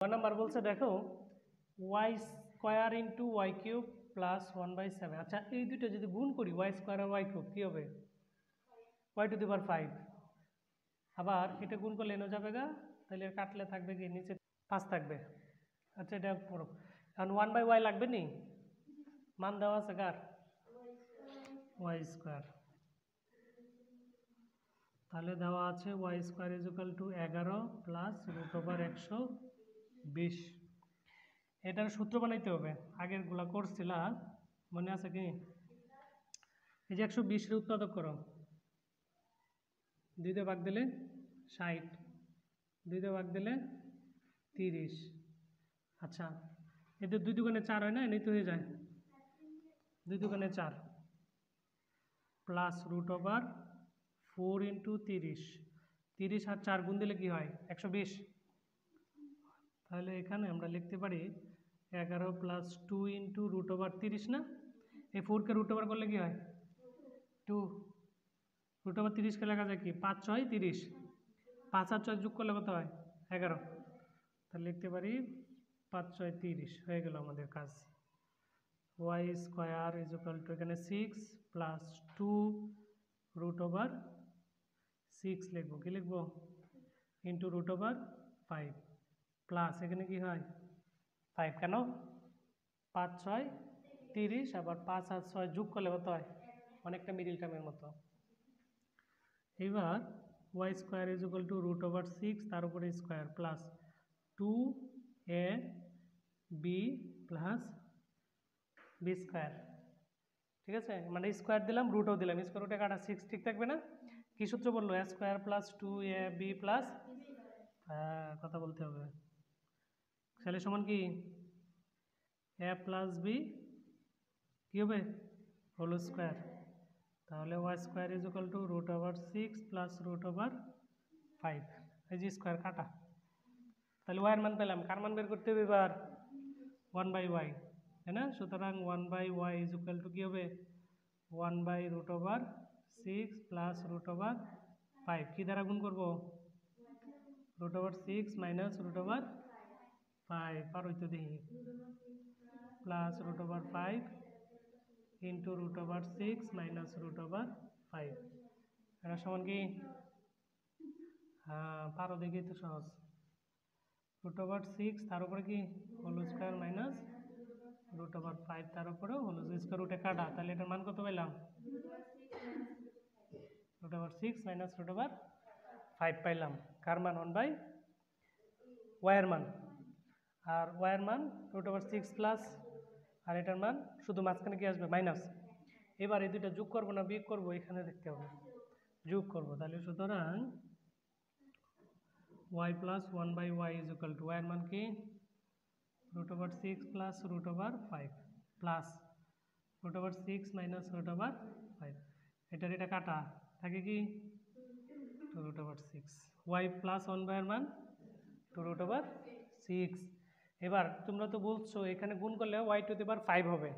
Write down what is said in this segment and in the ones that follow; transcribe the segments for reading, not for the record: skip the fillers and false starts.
1 number বলছে দেখো y square into Y cube plus 1/7। আচ্ছা এই দুটো যদি গুণ করি y স্কয়ার আর ওয়াই কিউব কী হবে? y to the power 5। আবার এটা গুণ করলে এনো যাবে গা, তাহলে কাটলে থাকবে কি নিচে 5 থাকবে। আচ্ছা এটা পড়ো, কারণ 1/y লাগবে নি, মান দেওয়া আছে কার? Y square. তাহলে দেওয়া আছে Y square is equal to 11 plus root over 120। এটার সূত্র বানাইতে হবে, আগের গুলা করছিলা মনে আছে কি? এই যে 120 এর উৎপাদক করো, 2 দিয়ে ভাগ দিলে 60, 2 দিয়ে ভাগ দিলে 30। আচ্ছা এদের 2 দুগুণে 4 হয় না, এনেই তো হয়ে যায় 2 দুগুণে 4 প্লাস রুট ওভার 4 ইন্টু 30। 30 আর 4 গুণ দিলে কি হয়? 120। তাহলে এখানে আমরা লিখতে পারি 11 প্লাস 2 ইন্টু রুট ওভার 30 না, এই 4কে রুট ওভার করলে কি হয়? 2। রুট ওভার 30কে লেখা যায় কি? 5 6 30, 5 আর 6 যোগ করলে কত হয়? 11। তাহলে লিখতে পারি 5 6 30 হয়ে গেল আমাদের কাজ। Y square is equal to এখানে 6 প্লাস 2 রুট ওভার 6 লিখবো, কি লিখবো? ইন্টু রুট ওভার 5 প্লাস এখানে কি হয়? 5 কেন? 5 6 30, আবার 5 আর 6 যোগ করলে কত হয়? অনেকটা মিডিল টার্মের মতো। এবার Y square is equal to root over 6 তার উপরে স্কোয়ার প্লাস 2ab প্লাস বি স্কোয়ার। ঠিক আছে, মানে স্কোয়ার দিলাম রুটও দিলাম, স্কোয়ার রুটে কাটা 6 ঠিক থাকবে না? কি সূত্র বললো? এ স্কোয়ার প্লাস 2ab প্লাস, কথা বলতে হবে, তাহলে সমান কি? এ প্লাস বি কী হবে? Whole square. তাহলে Y square is equal to root over 6 plus root over 5। এই যে স্কোয়ার কাটা, তাহলে ওয়াইয়ের মান পেলাম। কার মান বের করতে হবে এবার? 1/y, তাই না? সুতরাং 1/y ইজ ইকুয়াল টু কী হবে? 1/রুট ওভার 6 প্লাস রুট ওভার 5। কী দ্বারা গুণ করবো? Root over 6 minus root over 5, পার হইতে দেখি, plus root over 5 into root over 6 minus root over 5। এটা সমান কি? হ্যাঁ পারো দেখি তো সহজ। রুট ওভার 6 তার উপরে কি? Whole square minus root over 5 তার উপরে হোল স্কোয়ার, রুটে কাটা, তাহলে এটার মান কত পেলাম? Root over 6 minus root over 5 পাইলাম। কার মান? 1/ওয়াইয়ের মান। আর ওয়াইয়ের মান রুট ওভার 6 প্লাস, আর এটার মান শুধু মাঝখানে কি আসবে? মাইনাস। এবার এই দুইটা যোগ করবো না বিয়োগ করবো? এখানে দেখতে হবে, যোগ করবো। তাহলে সুতরাং y plus 1/y is equal to, ওয়াইয়ের মান কি? Root over 6 plus root over 5 plus root over 6 minus root over 5। এটার এটা কাটা থাকে কি? 2 রুট ওভার 6। ওয়াই প্লাস 1/এর মান 2 রুট ওভার 6। এবার তোমরা তো বলছো এখানে গুণ করলে ওয়াই টু দি পাওয়ার 5 হবে,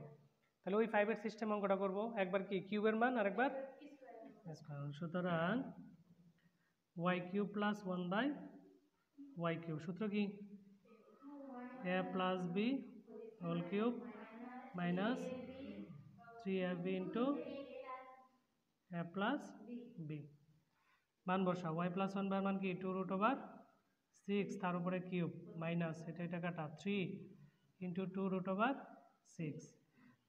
তাহলে ওই 5-এর সিস্টেম অঙ্কটা করবো। একবার কি কিউবের মান আর একবার স্কয়ার। সুতরাং ওয়াই কিউব প্লাস 1/ওয়াই কিউব, সূত্র কি? A plus B whole cube minus 3ab into A plus B. মান বসা, ওয়াই প্লাস 1/এর মান কি? 2 রুট ওভার 6 তার উপরে কিউব মাইনাস এটা কাটা 3 ইন্টু 2 রুট ওভার 6।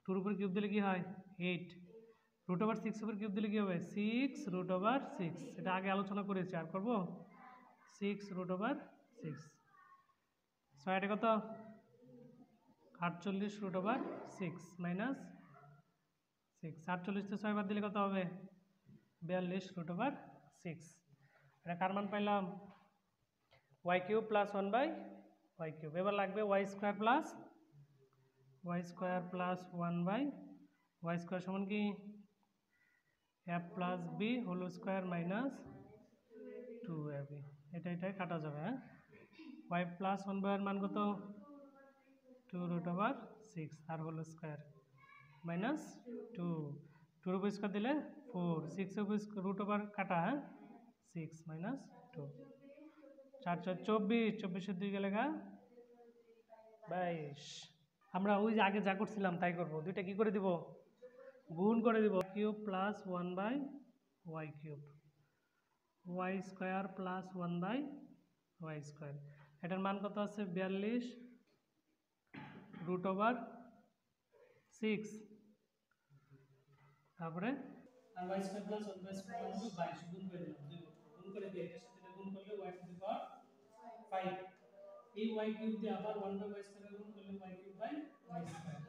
2 উপর কিউব দিলে কি হয়? 8। রুট ওভার 6 উপর কিউব দিলে কি হবে? 6 রুট ওভার 6। এটা আগে আলোচনা করেছি, আর করবো? 6 রুট ওভার 6। 6 কত? 48 রুট ওভার 6 মাইনাস 6। 48 তো 6 বাদ দিলে কত হবে? 42 রুট ওভার 6। এটা কার মান পাইলাম? ওয়াই কিউব প্লাস 1/ওয়াই কিউব। এবার লাগবে ওয়াই স্কোয়ার প্লাস 1/ওয়াই স্কোয়ার সমান কি? A plus B whole square minus 2ab। এটাই কাটা যাবে। হ্যাঁ, ওয়াই প্লাস 1/এর মান কত? 2 রুট ওভার 6 আর হোল স্কোয়ার মাইনাস 2। 2 উপর স্কোয়ার দিলে 4, 6 উপর রুট ওভার কাটা, হ্যাঁ 6 মাইনাস 2। 4 4 24, 24-এর 2 গেলে গা 22। আমরা ওই যে আগে যা করছিলাম তাই করব, দুইটা কি করে দিব, গুণ করে দিব, cube plus 1/y cube, y square plus 1/y square. এটার মান কত আছে 42 √6। তারপরে আর y স্কয়ার প্লাস 1 স্কয়ার মানে হলো 22, গুণ করে দিলাম, গুণ করে দিয়ে এটার সাথে এটা গুণ করলে y টু দি পাওয়ার 5। এই y কিউব দিয়ে আবার 1/y স্কয়ার গুণ করলে y cube by y square,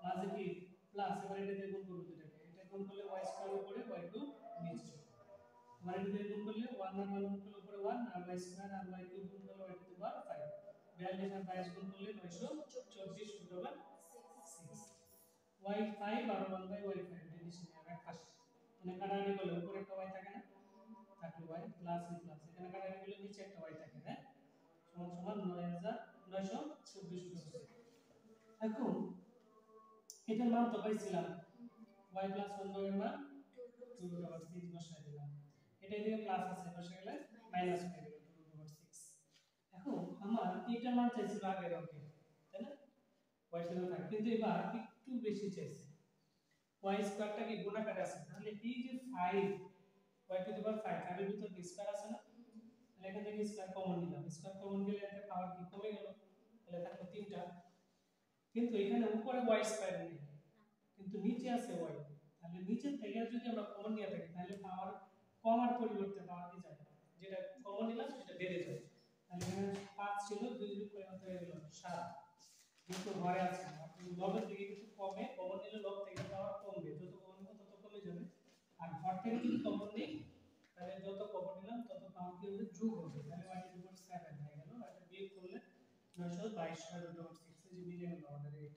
মাঝে কি প্লাস, এবার এটা দিয়ে গুণ করব, দুটাকে এটা গুণ করলে y স্কয়ার উপরে y কিউব নিচে, এবার এটা দিয়ে গুণ করলে 1 আর 1 গুণ করলে উপরে 1 আর y স্কয়ার আর y কিউব গুণ করলে y টু দি পাওয়ার 5। 42 আর 22 গুণ করলে 924 y5 আর 1/y5 এটা নিচে নিয়ে এক পাশে, মানে কাটাকাটি করলে উপরে একটা y থাকে না, থাকে y প্লাস এই প্লাস, এখানে কাটাকাটি করলে নিচে একটা y থাকে, হ্যাঁ, সমান সমান 9924 উত্তর। এখন এটার মান তো পাইছিলাম y প্লাস 1 এর মান 2√6 বসাই দিলাম, এটা এদিকে প্লাস আছে বসে গেলে মাইনাস হয়ে গেল 2√6। এখন আমার এইটার মান চাইছিল আগের অঙ্কে, তাই না, y ছিল 5, কিন্তু এবার একটু বেশি চাইছে, y স্কয়ারটা কি গুণ আকারে আছে, তাহলে এই যে 5 y টু দি পাওয়ার 5, এর ভিতর কি স্কয়ার আছে না, তাহলে এখান থেকে স্কয়ার কমন নিলাম, স্কয়ার কমন গেলে এতে পাওয়ার কি কমে গেল, তাহলে থাকলো 3টা, কিন্তু এখানে উপরে y স্কয়ার নেই কিন্তু নিচে আছে y, তাহলে নিচে থেকে যদি আমরা কমন নিয়ে থাকি তাহলে পাওয়ার কমার পরিবর্তে পাওয়ার কি যায়, যেটা কমন নিলাম সেটা বেড়ে যায়, তাহলে এখানে 5 ছিল 2 যোগ করে হয়ে গেল 7, কিন্তু ঘরে আছে লবের থেকে কিছু কমে, কমন নিলে লব থেকে পাওয়ার কমবে, যত কমন নিব তত কমে যাবে, আর ঘর থেকে যদি কমন নিই তাহলে যত কমন নিলাম তত পাওয়ার কি হবে, যোগ হবে, তাহলে y এর উপর 7 হয়ে গেল, এটা বিয়োগ করলে 922 √6 যে মিলে গেল আমাদের,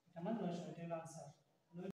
এটা আমার 900, এটা হলো आंसर।